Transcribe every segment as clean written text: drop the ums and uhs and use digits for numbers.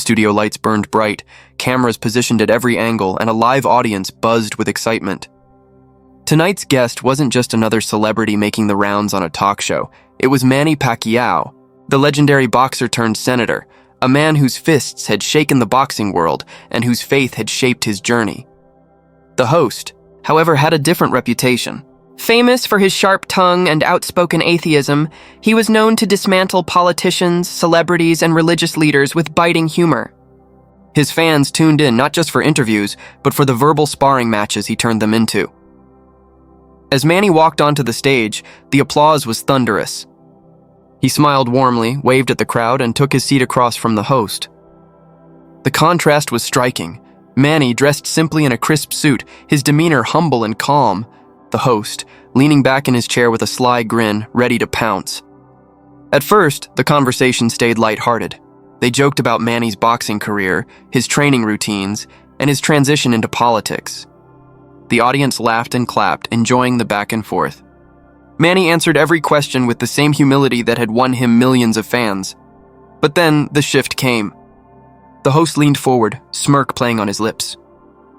studio lights burned bright, cameras positioned at every angle, and a live audience buzzed with excitement. Tonight's guest wasn't just another celebrity making the rounds on a talk show. It was Manny Pacquiao, the legendary boxer turned senator, a man whose fists had shaken the boxing world and whose faith had shaped his journey. The host, however, had a different reputation. Famous for his sharp tongue and outspoken atheism, he was known to dismantle politicians, celebrities, and religious leaders with biting humor. His fans tuned in not just for interviews, but for the verbal sparring matches he turned them into. As Manny walked onto the stage, the applause was thunderous. He smiled warmly, waved at the crowd, and took his seat across from the host. The contrast was striking. Manny, dressed simply in a crisp suit, his demeanor humble and calm. The host, leaning back in his chair with a sly grin, ready to pounce. At first, the conversation stayed lighthearted. They joked about Manny's boxing career, his training routines, and his transition into politics. The audience laughed and clapped, enjoying the back and forth. Manny answered every question with the same humility that had won him millions of fans. But then, the shift came. The host leaned forward, smirk playing on his lips.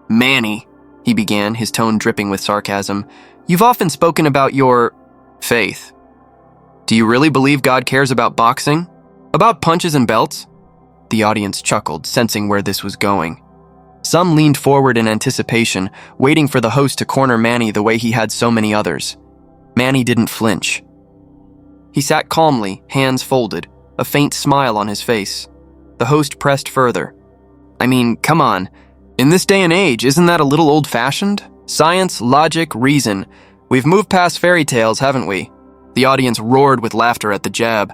"Manny," he began, his tone dripping with sarcasm, "you've often spoken about your faith. Do you really believe God cares about boxing? About punches and belts?" The audience chuckled, sensing where this was going. Some leaned forward in anticipation, waiting for the host to corner Manny the way he had so many others. Manny didn't flinch. He sat calmly, hands folded, a faint smile on his face. The host pressed further. "I mean, come on. In this day and age, isn't that a little old-fashioned? Science, logic, reason. We've moved past fairy tales, haven't we?" The audience roared with laughter at the jab.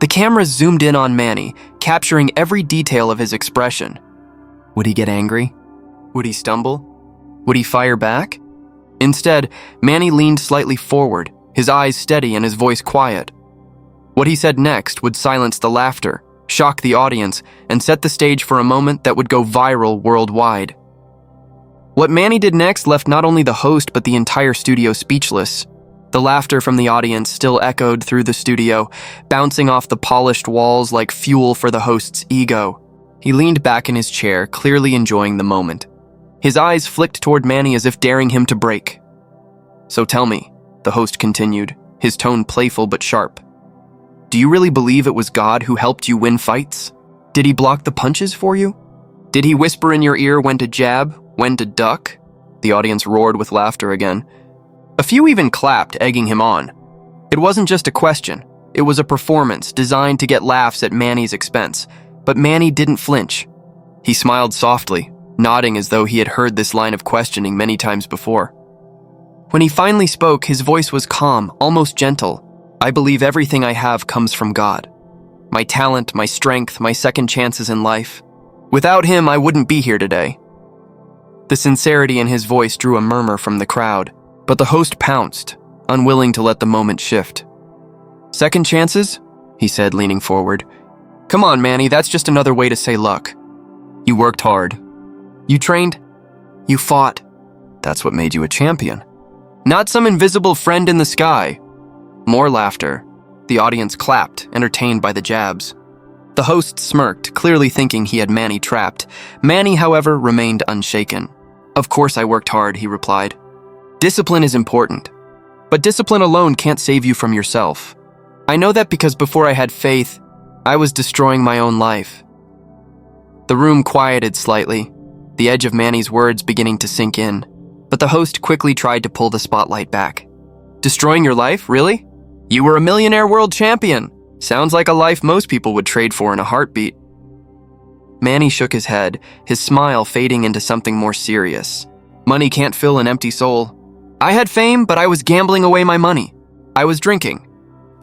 The cameras zoomed in on Manny, capturing every detail of his expression. Would he get angry? Would he stumble? Would he fire back? Instead, Manny leaned slightly forward, his eyes steady and his voice quiet. What he said next would silence the laughter, shock the audience, and set the stage for a moment that would go viral worldwide. What Manny did next left not only the host but the entire studio speechless. The laughter from the audience still echoed through the studio, bouncing off the polished walls like fuel for the host's ego. He leaned back in his chair, clearly enjoying the moment. His eyes flicked toward Manny as if daring him to break. "So tell me," the host continued, his tone playful but sharp. "Do you really believe it was God who helped you win fights? Did he block the punches for you? Did he whisper in your ear when to jab, when to duck?" The audience roared with laughter again. A few even clapped, egging him on. It wasn't just a question. It was a performance designed to get laughs at Manny's expense. But Manny didn't flinch. He smiled softly, nodding as though he had heard this line of questioning many times before. When he finally spoke, his voice was calm, almost gentle. "I believe everything I have comes from God. My talent, my strength, my second chances in life. Without him, I wouldn't be here today." The sincerity in his voice drew a murmur from the crowd, but the host pounced, unwilling to let the moment shift. "Second chances?" he said, leaning forward. "Come on, Manny, that's just another way to say luck. You worked hard. You trained. You fought. That's what made you a champion. Not some invisible friend in the sky." More laughter. The audience clapped, entertained by the jabs. The host smirked, clearly thinking he had Manny trapped. Manny, however, remained unshaken. "Of course I worked hard," he replied. "Discipline is important. But discipline alone can't save you from yourself. I know that because before I had faith, I was destroying my own life." The room quieted slightly, the edge of Manny's words beginning to sink in, but the host quickly tried to pull the spotlight back. "Destroying your life, really? You were a millionaire world champion. Sounds like a life most people would trade for in a heartbeat." Manny shook his head, his smile fading into something more serious. "Money can't fill an empty soul. I had fame, but I was gambling away my money. I was drinking.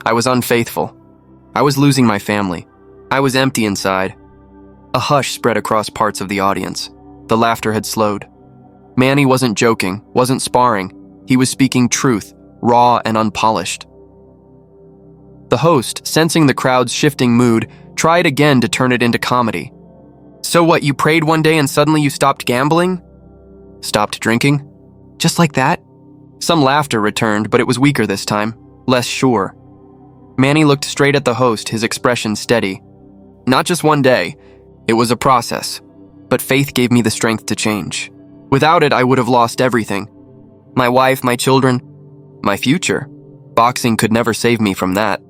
I was unfaithful. I was losing my family. I was empty inside." A hush spread across parts of the audience. The laughter had slowed. Manny wasn't joking, wasn't sparring. He was speaking truth, raw and unpolished. The host, sensing the crowd's shifting mood, tried again to turn it into comedy. "So what, you prayed one day and suddenly you stopped gambling? Stopped drinking? Just like that?" Some laughter returned, but it was weaker this time, less sure. Manny looked straight at the host, his expression steady. "Not just one day. It was a process, but faith gave me the strength to change. Without it, I would have lost everything. My wife, my children, my future. Boxing could never save me from that.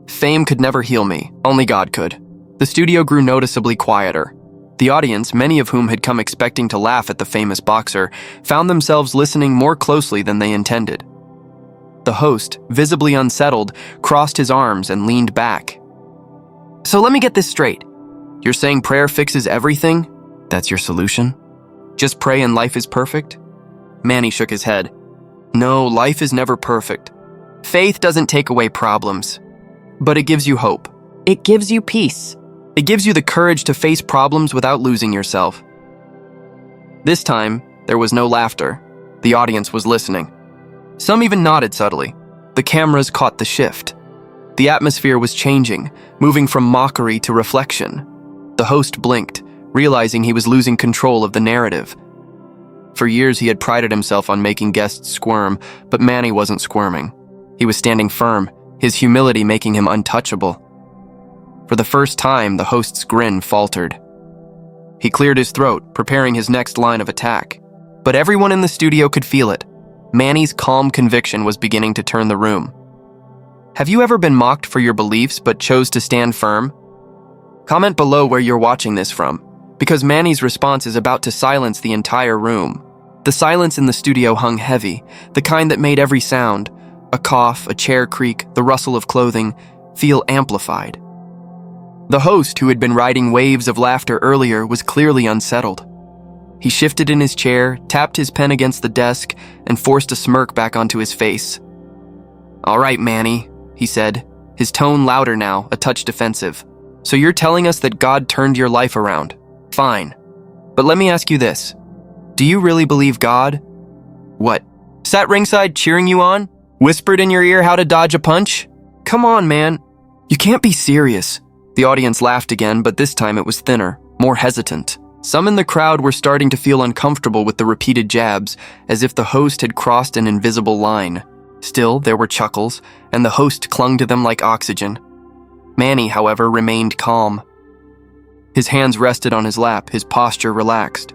Fame could never heal me, only God could. The studio grew noticeably quieter. The audience, many of whom had come expecting to laugh at the famous boxer, found themselves listening more closely than they intended. The host, visibly unsettled, crossed his arms and leaned back. So let me get this straight. You're saying prayer fixes everything? That's your solution? Just pray and life is perfect? Manny shook his head. No, life is never perfect. Faith doesn't take away problems, but it gives you hope. It gives you peace. It gives you the courage to face problems without losing yourself. This time, there was no laughter. The audience was listening. Some even nodded subtly. The cameras caught the shift. The atmosphere was changing, moving from mockery to reflection. The host blinked, realizing he was losing control of the narrative. For years, he had prided himself on making guests squirm, but Manny wasn't squirming. He was standing firm, his humility making him untouchable. For the first time, the host's grin faltered. He cleared his throat, preparing his next line of attack. But everyone in the studio could feel it. Manny's calm conviction was beginning to turn the room. Have you ever been mocked for your beliefs but chose to stand firm? Comment below where you're watching this from, because Manny's response is about to silence the entire room. The silence in the studio hung heavy, the kind that made every sound, a cough, a chair creak, the rustle of clothing, feel amplified. The host, who had been riding waves of laughter earlier, was clearly unsettled. He shifted in his chair, tapped his pen against the desk, and forced a smirk back onto his face. All right, Manny, he said, his tone louder now, a touch defensive. So you're telling us that God turned your life around? Fine. But let me ask you this. Do you really believe God? What? Sat ringside cheering you on? Whispered in your ear how to dodge a punch? Come on, man. You can't be serious. The audience laughed again, but this time it was thinner, more hesitant. Some in the crowd were starting to feel uncomfortable with the repeated jabs, as if the host had crossed an invisible line. Still, there were chuckles, and the host clung to them like oxygen. Manny, however, remained calm. His hands rested on his lap, his posture relaxed.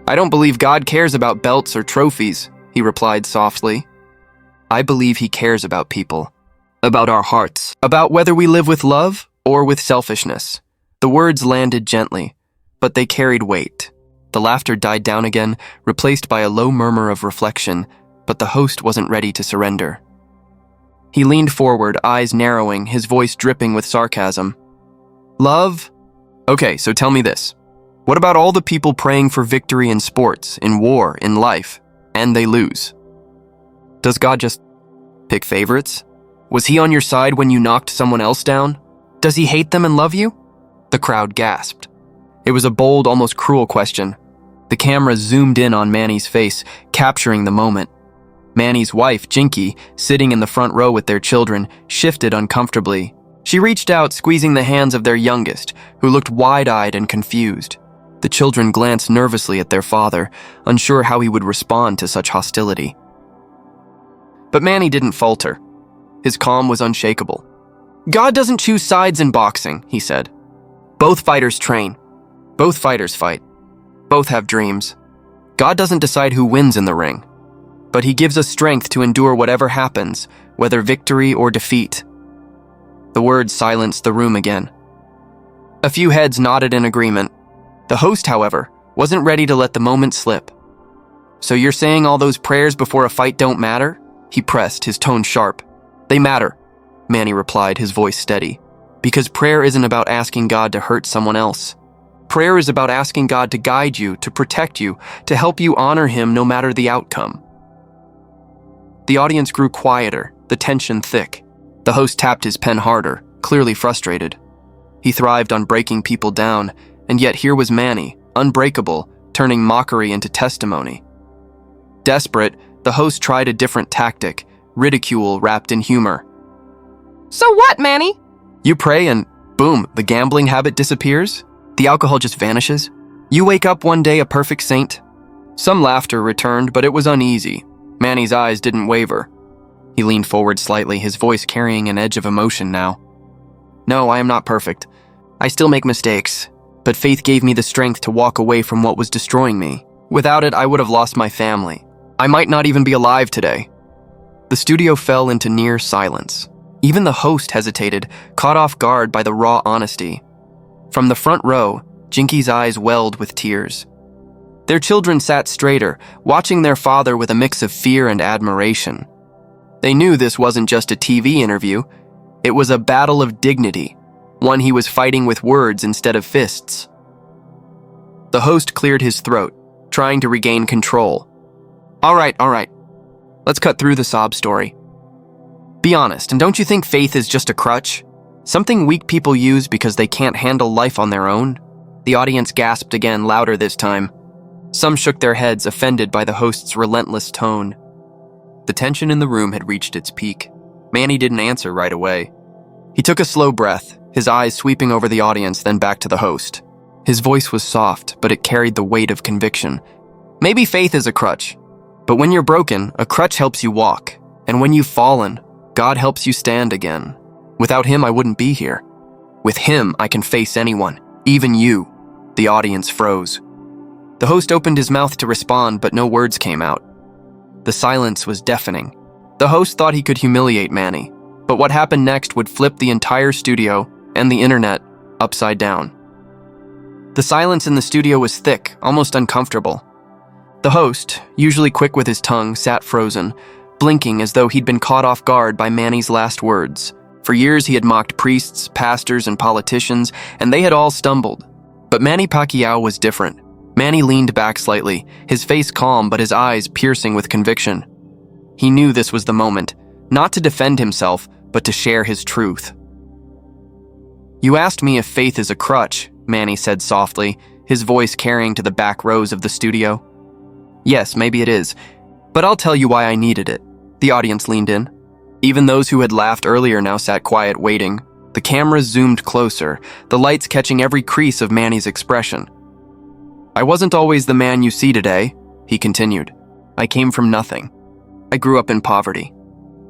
I don't believe God cares about belts or trophies, he replied softly. I believe he cares about people, about our hearts, about whether we live with love or with selfishness. The words landed gently, but they carried weight. The laughter died down again, replaced by a low murmur of reflection, but the host wasn't ready to surrender. He leaned forward, eyes narrowing, his voice dripping with sarcasm. Love? Okay, so tell me this. What about all the people praying for victory in sports, in war, in life, and they lose? Does God just pick favorites? Was he on your side when you knocked someone else down? Does he hate them and love you? The crowd gasped. It was a bold, almost cruel question. The camera zoomed in on Manny's face, capturing the moment. Manny's wife, Jinky, sitting in the front row with their children, shifted uncomfortably. She reached out, squeezing the hands of their youngest, who looked wide-eyed and confused. The children glanced nervously at their father, unsure how he would respond to such hostility. But Manny didn't falter. His calm was unshakable. God doesn't choose sides in boxing, he said. Both fighters train. Both fighters fight. Both have dreams. God doesn't decide who wins in the ring, but he gives us strength to endure whatever happens, whether victory or defeat. The words silenced the room again. A few heads nodded in agreement. The host, however, wasn't ready to let the moment slip. So you're saying all those prayers before a fight don't matter? He pressed, his tone sharp. They matter, Manny replied, his voice steady. Because prayer isn't about asking God to hurt someone else. Prayer is about asking God to guide you, to protect you, to help you honor him no matter the outcome. The audience grew quieter, the tension thick. The host tapped his pen harder, clearly frustrated. He thrived on breaking people down, and yet here was Manny, unbreakable, turning mockery into testimony. Desperate, the host tried a different tactic, ridicule wrapped in humor. So what, Manny? You pray and boom, the gambling habit disappears? The alcohol just vanishes? You wake up one day a perfect saint? Some laughter returned, but it was uneasy. Manny's eyes didn't waver. He leaned forward slightly, his voice carrying an edge of emotion now. No, I am not perfect. I still make mistakes. but faith gave me the strength to walk away from what was destroying me. Without it, I would have lost my family. I might not even be alive today." The studio fell into near silence. Even the host hesitated, caught off guard by the raw honesty. From the front row, Jinky's eyes welled with tears. Their children sat straighter, watching their father with a mix of fear and admiration. They knew this wasn't just a TV interview. It was a battle of dignity, one he was fighting with words instead of fists. The host cleared his throat, trying to regain control. All right. Let's cut through the sob story. Be honest, and don't you think faith is just a crutch? Something weak people use because they can't handle life on their own? The audience gasped again, louder this time. Some shook their heads, offended by the host's relentless tone. The tension in the room had reached its peak. Manny didn't answer right away. He took a slow breath, his eyes sweeping over the audience, then back to the host. His voice was soft, but it carried the weight of conviction. Maybe faith is a crutch, but when you're broken, a crutch helps you walk. And when you've fallen, God helps you stand again. Without him, I wouldn't be here. With him, I can face anyone, even you. The audience froze. The host opened his mouth to respond, but no words came out. The silence was deafening. The host thought he could humiliate Manny, but what happened next would flip the entire studio and the internet upside down. The silence in the studio was thick, almost uncomfortable. The host, usually quick with his tongue, sat frozen, blinking as though he'd been caught off guard by Manny's last words. For years he had mocked priests, pastors, and politicians, and they had all stumbled. But Manny Pacquiao was different. Manny leaned back slightly, his face calm but his eyes piercing with conviction. He knew this was the moment, not to defend himself, but to share his truth. "You asked me if faith is a crutch," Manny said softly, his voice carrying to the back rows of the studio. "Yes, maybe it is, but I'll tell you why I needed it." The audience leaned in. Even those who had laughed earlier now sat quiet, waiting. The cameras zoomed closer, the lights catching every crease of Manny's expression. "I wasn't always the man you see today," he continued. "I came from nothing. I grew up in poverty.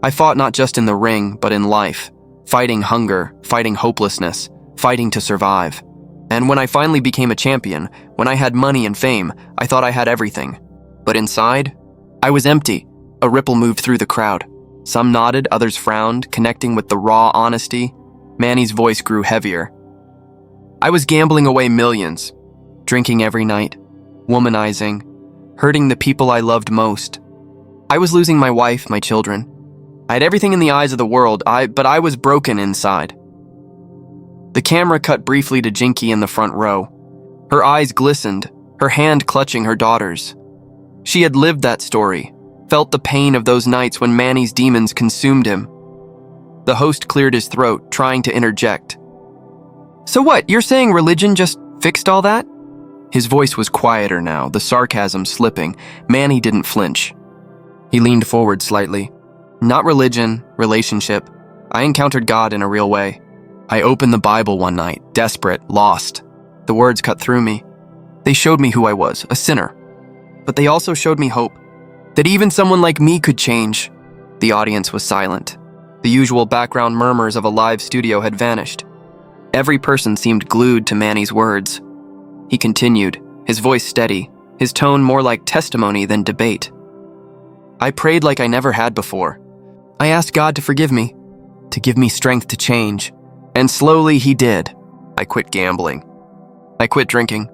I fought not just in the ring, but in life, fighting hunger, fighting hopelessness, fighting to survive. And when I finally became a champion, when I had money and fame, I thought I had everything. But inside, I was empty." A ripple moved through the crowd. Some nodded, others frowned, connecting with the raw honesty. Manny's voice grew heavier. "I was gambling away millions, drinking every night, womanizing, hurting the people I loved most. I was losing my wife, my children. I had everything in the eyes of the world, but I was broken inside." The camera cut briefly to Jinky in the front row. Her eyes glistened, her hand clutching her daughter's. She had lived that story, felt the pain of those nights when Manny's demons consumed him. The host cleared his throat, trying to interject. "So what, you're saying religion just fixed all that?" His voice was quieter now, the sarcasm slipping. Manny didn't flinch. He leaned forward slightly. "Not religion, relationship. I encountered God in a real way. I opened the Bible one night, desperate, lost. The words cut through me. They showed me who I was, a sinner. But they also showed me hope, that even someone like me could change." The audience was silent. The usual background murmurs of a live studio had vanished. Every person seemed glued to Manny's words. He continued, his voice steady, his tone more like testimony than debate. "I prayed like I never had before. I asked God to forgive me, to give me strength to change. And slowly he did. I quit gambling. I quit drinking.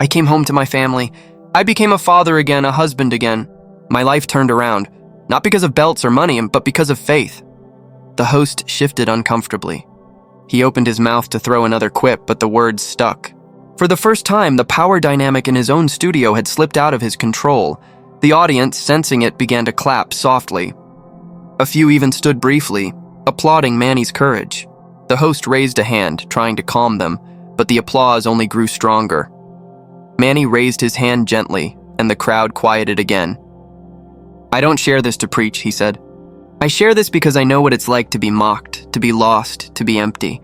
I came home to my family. I became a father again, a husband again. My life turned around, not because of belts or money, but because of faith." The host shifted uncomfortably. He opened his mouth to throw another quip, but the words stuck. For the first time, the power dynamic in his own studio had slipped out of his control. The audience, sensing it, began to clap softly. A few even stood briefly, applauding Manny's courage. The host raised a hand, trying to calm them, but the applause only grew stronger. Manny raised his hand gently, and the crowd quieted again. "I don't share this to preach," he said. "I share this because I know what it's like to be mocked, to be lost, to be empty.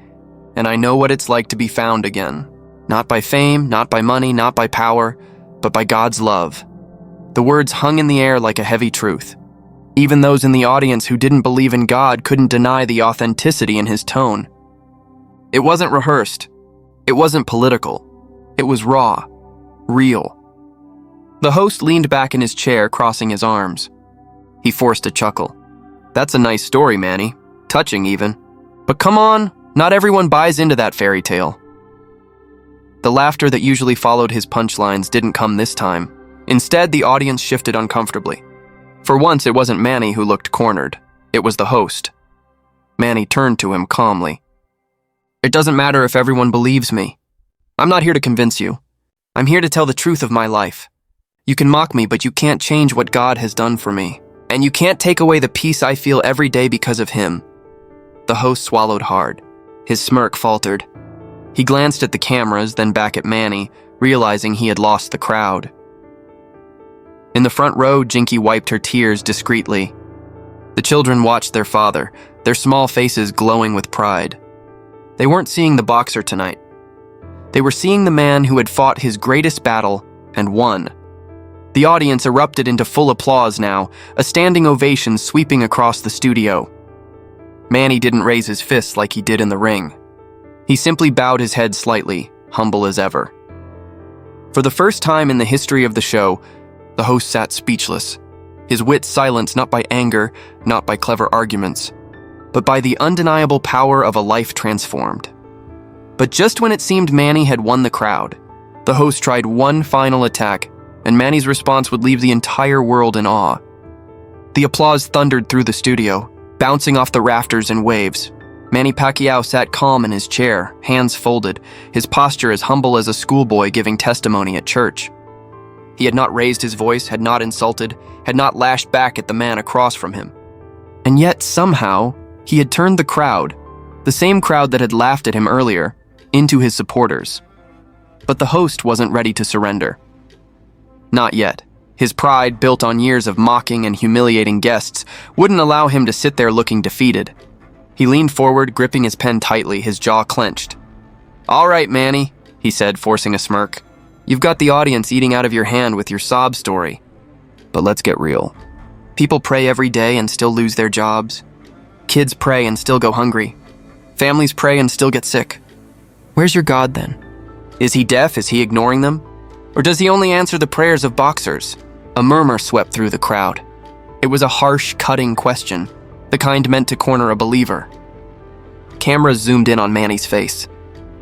And I know what it's like to be found again. Not by fame, not by money, not by power, but by God's love." The words hung in the air like a heavy truth. Even those in the audience who didn't believe in God couldn't deny the authenticity in his tone. It wasn't rehearsed. It wasn't political. It was raw, real. The host leaned back in his chair, crossing his arms. He forced a chuckle. That's a nice story, Manny. Touching, even. But come on, not everyone buys into that fairy tale. The laughter that usually followed his punchlines didn't come this time. Instead, the audience shifted uncomfortably. For once, it wasn't Manny who looked cornered. It was the host. Manny turned to him calmly. It doesn't matter if everyone believes me. I'm not here to convince you. I'm here to tell the truth of my life. You can mock me, but you can't change what God has done for me. And you can't take away the peace I feel every day because of him. The host swallowed hard. His smirk faltered. He glanced at the cameras, then back at Manny, realizing he had lost the crowd. In the front row, Jinky wiped her tears discreetly. The children watched their father, their small faces glowing with pride. They weren't seeing the boxer tonight. They were seeing the man who had fought his greatest battle and won. The audience erupted into full applause now, a standing ovation sweeping across the studio. Manny didn't raise his fists like he did in the ring. He simply bowed his head slightly, humble as ever. For the first time in the history of the show, the host sat speechless, his wits silenced not by anger, not by clever arguments, but by the undeniable power of a life transformed. But just when it seemed Manny had won the crowd, the host tried one final attack, and Manny's response would leave the entire world in awe. The applause thundered through the studio, bouncing off the rafters in waves. Manny Pacquiao sat calm in his chair, hands folded, his posture as humble as a schoolboy giving testimony at church. He had not raised his voice, had not insulted, had not lashed back at the man across from him. And yet, somehow, he had turned the crowd, the same crowd that had laughed at him earlier, into his supporters. But the host wasn't ready to surrender. Not yet. His pride, built on years of mocking and humiliating guests, wouldn't allow him to sit there looking defeated. He leaned forward, gripping his pen tightly, his jaw clenched. "All right, Manny," he said, forcing a smirk. "You've got the audience eating out of your hand with your sob story. But let's get real. People pray every day and still lose their jobs. Kids pray and still go hungry. Families pray and still get sick. Where's your God then? Is he deaf? Is he ignoring them? Or does he only answer the prayers of boxers?" A murmur swept through the crowd. It was a harsh, cutting question, the kind meant to corner a believer. Cameras zoomed in on Manny's face.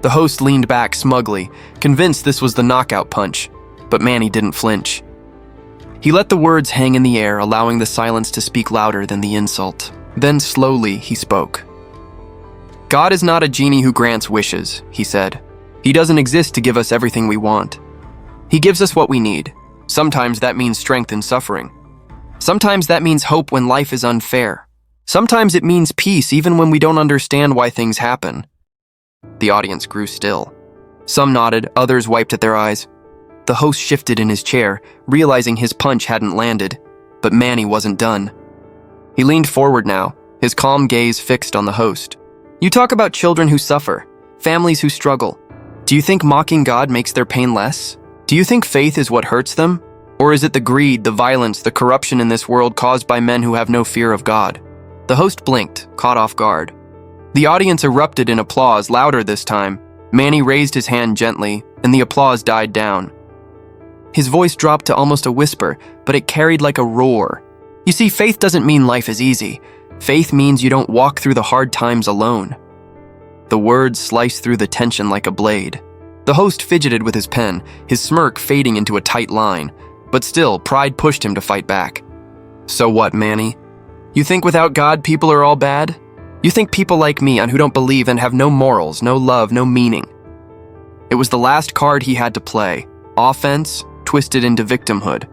The host leaned back smugly, convinced this was the knockout punch, but Manny didn't flinch. He let the words hang in the air, allowing the silence to speak louder than the insult. Then slowly he spoke. "God is not a genie who grants wishes," he said. "He doesn't exist to give us everything we want. He gives us what we need. Sometimes that means strength in suffering. Sometimes that means hope when life is unfair. Sometimes it means peace even when we don't understand why things happen." The audience grew still. Some nodded, others wiped at their eyes. The host shifted in his chair, realizing his punch hadn't landed, but Manny wasn't done. He leaned forward now, his calm gaze fixed on the host. "You talk about children who suffer, families who struggle. Do you think mocking God makes their pain less? Do you think faith is what hurts them? Or is it the greed, the violence, the corruption in this world caused by men who have no fear of God?" The host blinked, caught off guard. The audience erupted in applause, louder this time. Manny raised his hand gently, and the applause died down. His voice dropped to almost a whisper, but it carried like a roar. You see, faith doesn't mean life is easy. Faith means you don't walk through the hard times alone. The words sliced through the tension like a blade. The host fidgeted with his pen, his smirk fading into a tight line, but still, pride pushed him to fight back. "So what, Manny? You think without God people are all bad? You think people like me and who don't believe and have no morals, no love, no meaning?" It was the last card he had to play, offense twisted into victimhood.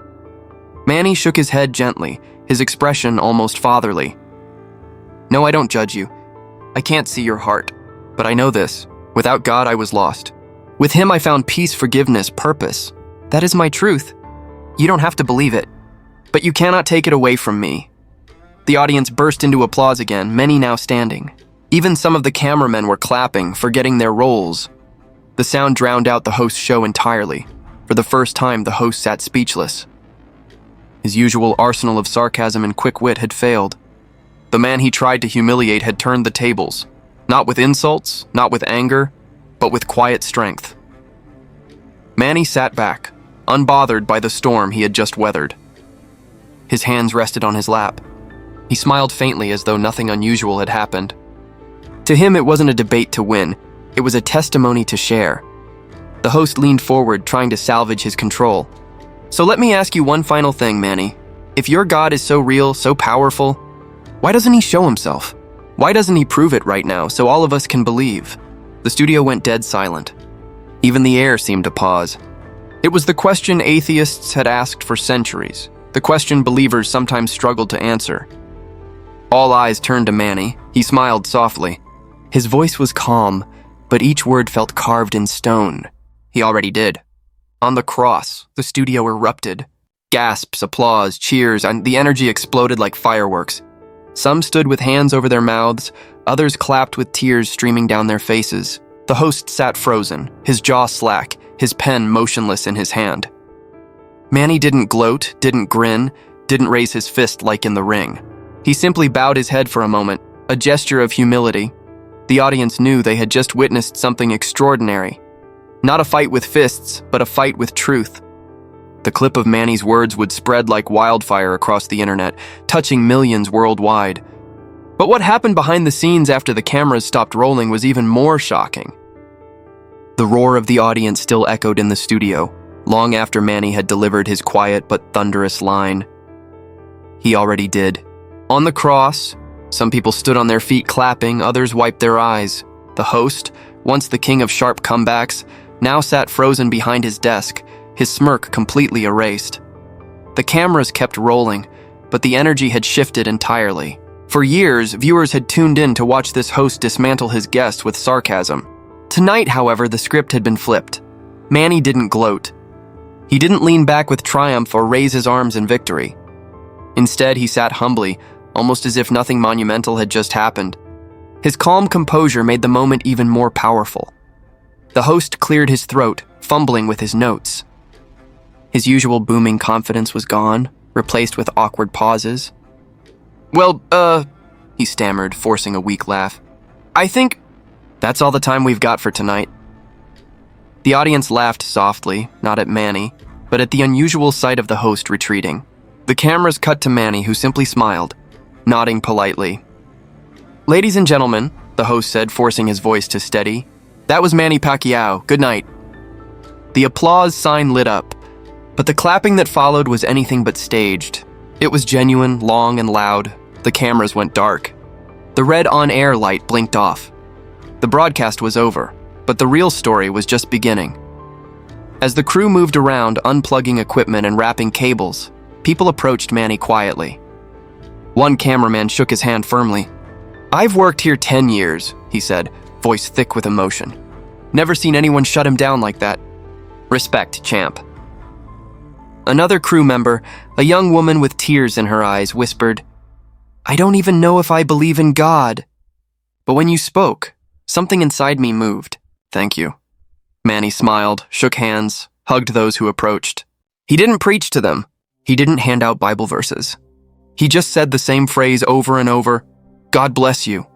Manny shook his head gently, his expression almost fatherly. "No, I don't judge you. I can't see your heart. But I know this. Without God, I was lost. With him, I found peace, forgiveness, purpose. That is my truth. You don't have to believe it. But you cannot take it away from me." The audience burst into applause again, many now standing. Even some of the cameramen were clapping, forgetting their roles. The sound drowned out the host's show entirely. For the first time, the host sat speechless. His usual arsenal of sarcasm and quick wit had failed. The man he tried to humiliate had turned the tables, not with insults, not with anger, but with quiet strength. Manny sat back, unbothered by the storm he had just weathered. His hands rested on his lap. He smiled faintly as though nothing unusual had happened. To him, it wasn't a debate to win. It was a testimony to share. The host leaned forward, trying to salvage his control. So let me ask you one final thing, Manny. If your God is so real, so powerful, why doesn't he show himself? Why doesn't he prove it right now so all of us can believe? The studio went dead silent. Even the air seemed to pause. It was the question atheists had asked for centuries, the question believers sometimes struggled to answer. All eyes turned to Manny. He smiled softly. His voice was calm, but each word felt carved in stone. He already did. On the cross, the studio erupted. Gasps, applause, cheers, and the energy exploded like fireworks. Some stood with hands over their mouths, others clapped with tears streaming down their faces. The host sat frozen, his jaw slack, his pen motionless in his hand. Manny didn't gloat, didn't grin, didn't raise his fist like in the ring. He simply bowed his head for a moment, a gesture of humility. The audience knew they had just witnessed something extraordinary. Not a fight with fists, but a fight with truth. The clip of Manny's words would spread like wildfire across the internet, touching millions worldwide. But what happened behind the scenes after the cameras stopped rolling was even more shocking. The roar of the audience still echoed in the studio, long after Manny had delivered his quiet but thunderous line. He already did. On the cross, some people stood on their feet clapping, others wiped their eyes. The host, once the king of sharp comebacks, now sat frozen behind his desk, his smirk completely erased. The cameras kept rolling, but the energy had shifted entirely. For years, viewers had tuned in to watch this host dismantle his guests with sarcasm. Tonight, however, the script had been flipped. Manny didn't gloat. He didn't lean back with triumph or raise his arms in victory. Instead, he sat humbly, almost as if nothing monumental had just happened. His calm composure made the moment even more powerful. The host cleared his throat, fumbling with his notes. His usual booming confidence was gone, replaced with awkward pauses. Well, he stammered, forcing a weak laugh. I think that's all the time we've got for tonight. The audience laughed softly, not at Manny, but at the unusual sight of the host retreating. The cameras cut to Manny, who simply smiled, nodding politely. Ladies and gentlemen, the host said, forcing his voice to steady, that was Manny Pacquiao. Good night. The applause sign lit up, but the clapping that followed was anything but staged. It was genuine, long, and loud. The cameras went dark. The red on-air light blinked off. The broadcast was over, but the real story was just beginning. As the crew moved around, unplugging equipment and wrapping cables, people approached Manny quietly. One cameraman shook his hand firmly. I've worked here 10 years, he said, voice thick with emotion. Never seen anyone shut him down like that. Respect, champ. Another crew member, a young woman with tears in her eyes, whispered, I don't even know if I believe in God. But when you spoke, something inside me moved. Thank you. Manny smiled, shook hands, hugged those who approached. He didn't preach to them. He didn't hand out Bible verses. He just said the same phrase over and over, God bless you.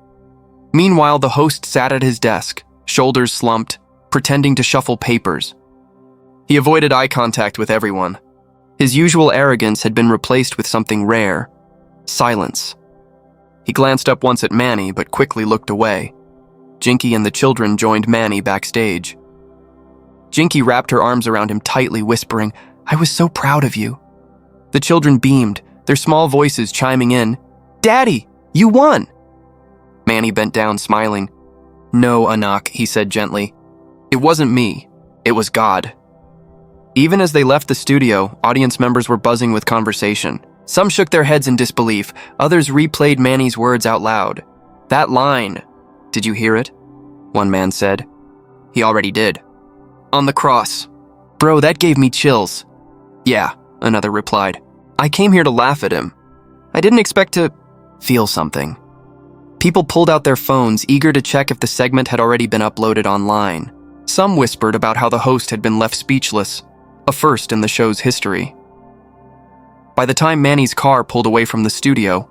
Meanwhile, the host sat at his desk, shoulders slumped, pretending to shuffle papers. He avoided eye contact with everyone. His usual arrogance had been replaced with something rare, silence. He glanced up once at Manny, but quickly looked away. Jinky and the children joined Manny backstage. Jinky wrapped her arms around him tightly, whispering, I was so proud of you. The children beamed, their small voices chiming in, Daddy, you won! Manny bent down, smiling. No, Anak, he said gently. It wasn't me. It was God. Even as they left the studio, audience members were buzzing with conversation. Some shook their heads in disbelief. Others replayed Manny's words out loud. That line. Did you hear it? One man said. He already did. On the cross. Bro, that gave me chills. Yeah, another replied. I came here to laugh at him. I didn't expect to feel something. People pulled out their phones, eager to check if the segment had already been uploaded online. Some whispered about how the host had been left speechless, a first in the show's history. By the time Manny's car pulled away from the studio,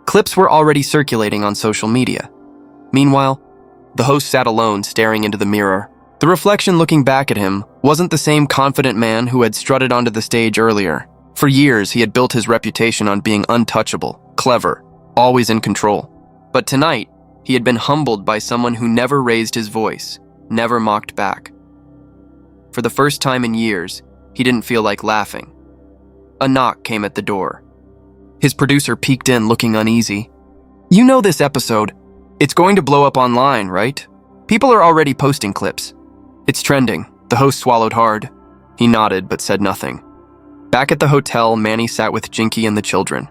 clips were already circulating on social media. Meanwhile, the host sat alone, staring into the mirror, The reflection looking back at him wasn't the same confident man who had strutted onto the stage earlier. For years, he had built his reputation on being untouchable, clever, always in control. But tonight, he had been humbled by someone who never raised his voice, never mocked back. For the first time in years, he didn't feel like laughing. A knock came at the door. His producer peeked in, looking uneasy. "You know this episode. It's going to blow up online, right? People are already posting clips. It's trending." The host swallowed hard. He nodded but said nothing. Back at the hotel, Manny sat with Jinky and the children.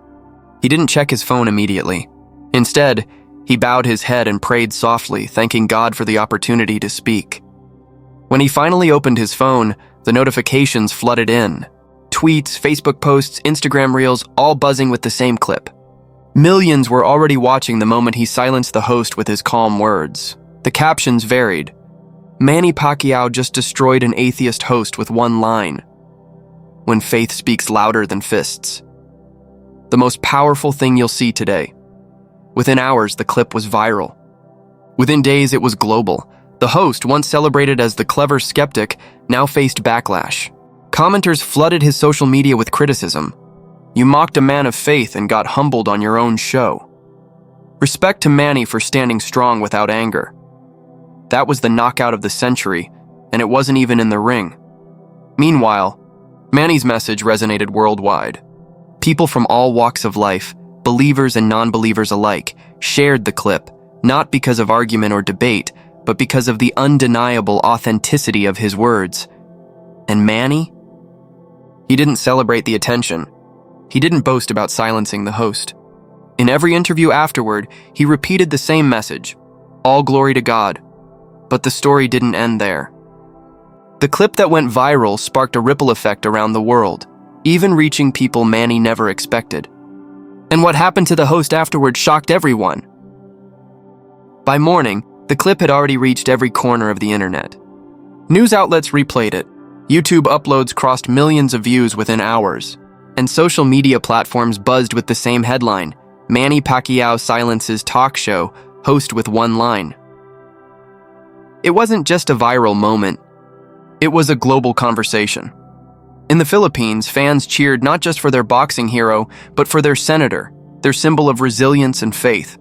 He didn't check his phone immediately. Instead, he bowed his head and prayed softly, thanking God for the opportunity to speak. When he finally opened his phone, the notifications flooded in. Tweets, Facebook posts, Instagram reels, all buzzing with the same clip. Millions were already watching the moment he silenced the host with his calm words. The captions varied. Manny Pacquiao just destroyed an atheist host with one line. When faith speaks louder than fists. The most powerful thing you'll see today. Within hours, the clip was viral. Within days, it was global. The host, once celebrated as the clever skeptic, now faced backlash. Commenters flooded his social media with criticism. "You mocked a man of faith and got humbled on your own show." Respect to Manny for standing strong without anger. That was the knockout of the century, and it wasn't even in the ring. Meanwhile, Manny's message resonated worldwide. People from all walks of life, believers and non-believers alike, shared the clip, not because of argument or debate, but because of the undeniable authenticity of his words. And Manny? He didn't celebrate the attention. He didn't boast about silencing the host. In every interview afterward, he repeated the same message, all glory to God. But the story didn't end there. The clip that went viral sparked a ripple effect around the world, even reaching people Manny never expected. And what happened to the host afterward shocked everyone. By morning, the clip had already reached every corner of the internet. News outlets replayed it. YouTube uploads crossed millions of views within hours. And social media platforms buzzed with the same headline, Manny Pacquiao silences talk show, host with one line. It wasn't just a viral moment. It was a global conversation. In the Philippines, fans cheered not just for their boxing hero, but for their senator, their symbol of resilience and faith.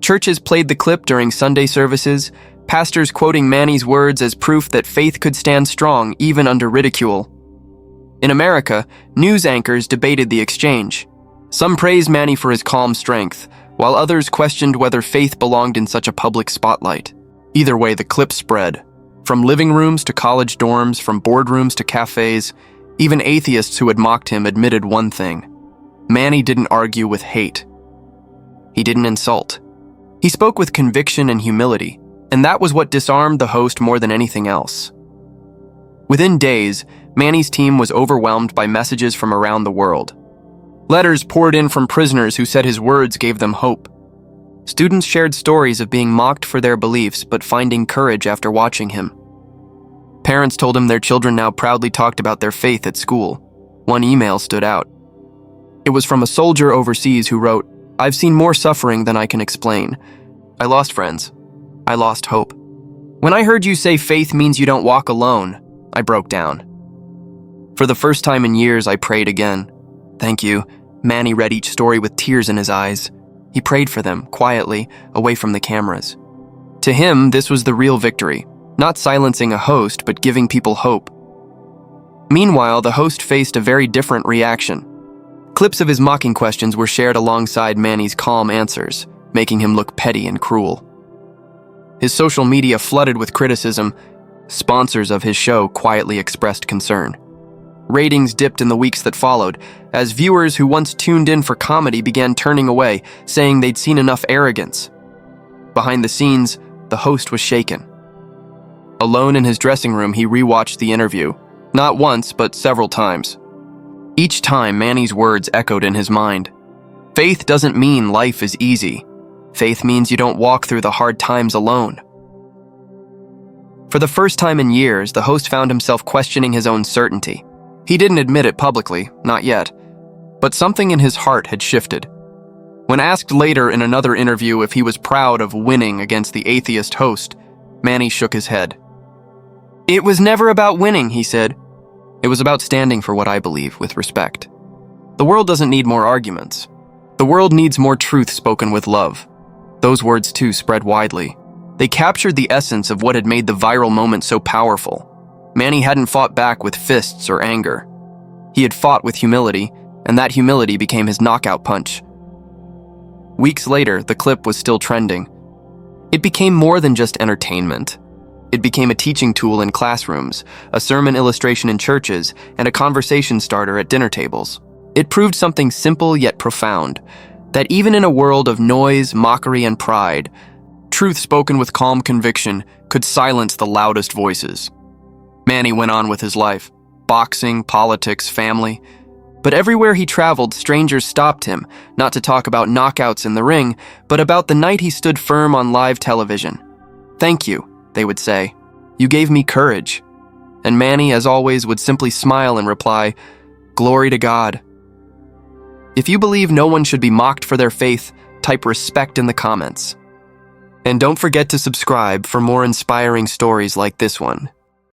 Churches played the clip during Sunday services, pastors quoting Manny's words as proof that faith could stand strong even under ridicule. In America, news anchors debated the exchange. Some praised Manny for his calm strength, while others questioned whether faith belonged in such a public spotlight. Either way, the clip spread. From living rooms to college dorms, from boardrooms to cafes, even atheists who had mocked him admitted one thing. Manny didn't argue with hate. He didn't insult. He spoke with conviction and humility, and that was what disarmed the host more than anything else. Within days, Manny's team was overwhelmed by messages from around the world. Letters poured in from prisoners who said his words gave them hope. Students shared stories of being mocked for their beliefs but finding courage after watching him. Parents told him their children now proudly talked about their faith at school. One email stood out. It was from a soldier overseas who wrote, "I've seen more suffering than I can explain. I lost friends. I lost hope. When I heard you say faith means you don't walk alone, I broke down. For the first time in years, I prayed again. Thank you." Manny read each story with tears in his eyes. He prayed for them, quietly, away from the cameras. To him, this was the real victory, not silencing a host, but giving people hope. Meanwhile, the host faced a very different reaction. Clips of his mocking questions were shared alongside Manny's calm answers, making him look petty and cruel. His social media flooded with criticism. Sponsors of his show quietly expressed concern. Ratings dipped in the weeks that followed, as viewers who once tuned in for comedy began turning away, saying they'd seen enough arrogance. Behind the scenes, the host was shaken. Alone in his dressing room, he rewatched the interview, not once, but several times. Each time, Manny's words echoed in his mind. Faith doesn't mean life is easy. Faith means you don't walk through the hard times alone. For the first time in years, the host found himself questioning his own certainty. He didn't admit it publicly, not yet, but something in his heart had shifted. When asked later in another interview if he was proud of winning against the atheist host, Manny shook his head. "It was never about winning," he said. "It was about standing for what I believe with respect. The world doesn't need more arguments. The world needs more truth spoken with love." Those words, too, spread widely. They captured the essence of what had made the viral moment so powerful. Manny hadn't fought back with fists or anger. He had fought with humility, and that humility became his knockout punch. Weeks later, the clip was still trending. It became more than just entertainment. It became a teaching tool in classrooms, a sermon illustration in churches, and a conversation starter at dinner tables. It proved something simple yet profound, that even in a world of noise, mockery, and pride, truth spoken with calm conviction could silence the loudest voices. Manny went on with his life, boxing, politics, family. But everywhere he traveled, strangers stopped him, not to talk about knockouts in the ring, but about the night he stood firm on live television. "Thank you," they would say. "You gave me courage." And Manny, as always, would simply smile and reply, "Glory to God." If you believe no one should be mocked for their faith, type respect in the comments. And don't forget to subscribe for more inspiring stories like this one.